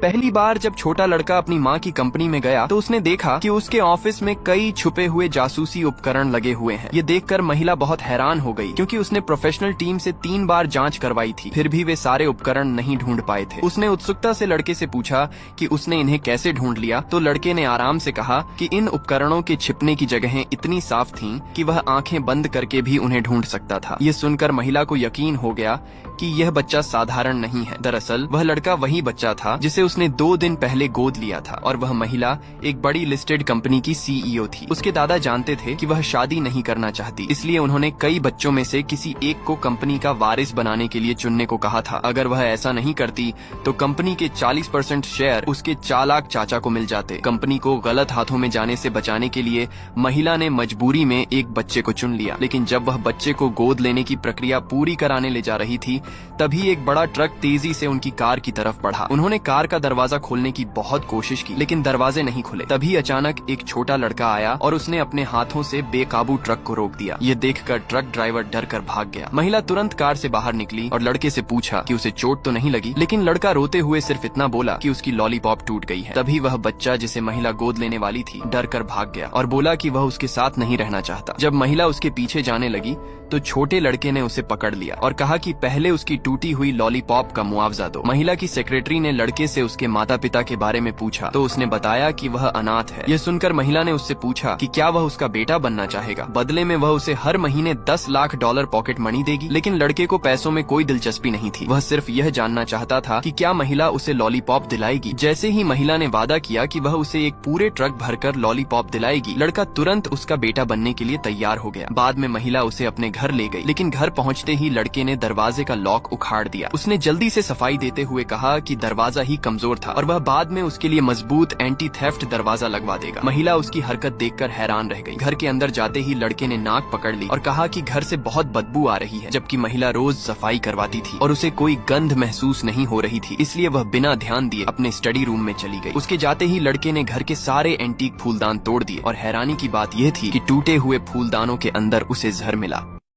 पहली बार जब छोटा लड़का अपनी माँ की कंपनी में गया तो उसने देखा कि उसके ऑफिस में कई छुपे हुए जासूसी उपकरण लगे हुए हैं। ये देखकर महिला बहुत हैरान हो गई क्योंकि उसने प्रोफेशनल टीम से 3 बार जांच करवाई थी, फिर भी वे सारे उपकरण नहीं ढूंढ पाए थे। उसने उत्सुकता से लड़के से पूछा कि उसने इन्हें कैसे ढूंढ लिया, तो लड़के ने आराम से कहा कि इन उपकरणों के छिपने की जगहें इतनी साफ थीं कि वह आंखें बंद करके भी उन्हें ढूंढ सकता था। ये सुनकर महिला को यकीन हो गया कि यह बच्चा साधारण नहीं है। दरअसल वह लड़का वही बच्चा था जिसे उसने 2 दिन पहले गोद लिया था और वह महिला एक बड़ी लिस्टेड कंपनी की सीईओ थी। उसके दादा जानते थे कि वह शादी नहीं करना चाहती, इसलिए उन्होंने कई बच्चों में से किसी एक को कंपनी का वारिस बनाने के लिए चुनने को कहा था। अगर वह ऐसा नहीं करती तो कंपनी के 40% शेयर उसके चालाक चाचा को मिल जाते। कंपनी को गलत हाथों में जाने से बचाने के लिए महिला ने मजबूरी में एक बच्चे को चुन लिया, लेकिन जब वह बच्चे को गोद लेने की प्रक्रिया पूरी कराने ले जा रही थी तभी एक बड़ा ट्रक तेजी से उनकी कार की तरफ बढ़ा। उन्होंने कार का दरवाजा खोलने की बहुत कोशिश की, लेकिन दरवाजे नहीं खुले। तभी अचानक एक छोटा लड़का आया और उसने अपने हाथों से बेकाबू ट्रक को रोक दिया। ये देखकर ट्रक ड्राइवर डर कर भाग गया। महिला तुरंत कार से बाहर निकली और लड़के से पूछा कि उसे चोट तो नहीं लगी, लेकिन लड़का रोते हुए सिर्फ इतना बोला कि उसकी लॉलीपॉप टूट गई है। तभी वह बच्चा जिसे महिला गोद लेने वाली थी डर कर भाग गया और बोला कि वह उसके साथ नहीं रहना चाहता। जब महिला उसके पीछे जाने लगी तो छोटे लड़के ने उसे पकड़ लिया और कहा कि पहले उसकी टूटी हुई लॉलीपॉप का मुआवजा दो। महिला की सेक्रेटरी ने लड़के से उसके माता पिता के बारे में पूछा तो उसने बताया कि वह अनाथ है। यह सुनकर महिला ने उससे पूछा कि क्या वह उसका बेटा बनना चाहेगा। बदले में वह उसे हर महीने $10 लाख पॉकेट मनी देगी, लेकिन लड़के को पैसों में कोई दिलचस्पी नहीं थी। वह सिर्फ यह जानना चाहता था कि क्या महिला उसे लॉलीपॉप दिलाएगी। जैसे ही महिला ने वादा किया कि वह उसे एक पूरे ट्रक भरकर लॉलीपॉप दिलाएगी, लड़का तुरंत उसका बेटा बनने के लिए तैयार हो गया। बाद में महिला उसे अपने घर ले गई, लेकिन घर पहुंचते ही लड़के ने दरवाजे का लॉक उखाड़ दिया। उसने जल्दी से सफाई देते हुए कहा कि दरवाजा ही कमजोर था और वह बाद में उसके लिए मजबूत एंटी थेफ्ट दरवाजा लगवा देगा। महिला उसकी हरकत देखकर हैरान रह गई। घर के अंदर जाते ही लड़के ने नाक पकड़ ली और कहा कि घर से बहुत बदबू आ रही है, जबकि महिला रोज सफाई करवाती थी और उसे कोई गंध महसूस नहीं हो रही थी। इसलिए वह बिना ध्यान दिए अपने स्टडी रूम में चली गई। उसके जाते ही लड़के ने घर के सारे एंटीक फूलदान तोड़ दिए और हैरानी की बात यह थी कि टूटे हुए फूलदानों के अंदर उसे जहर मिला।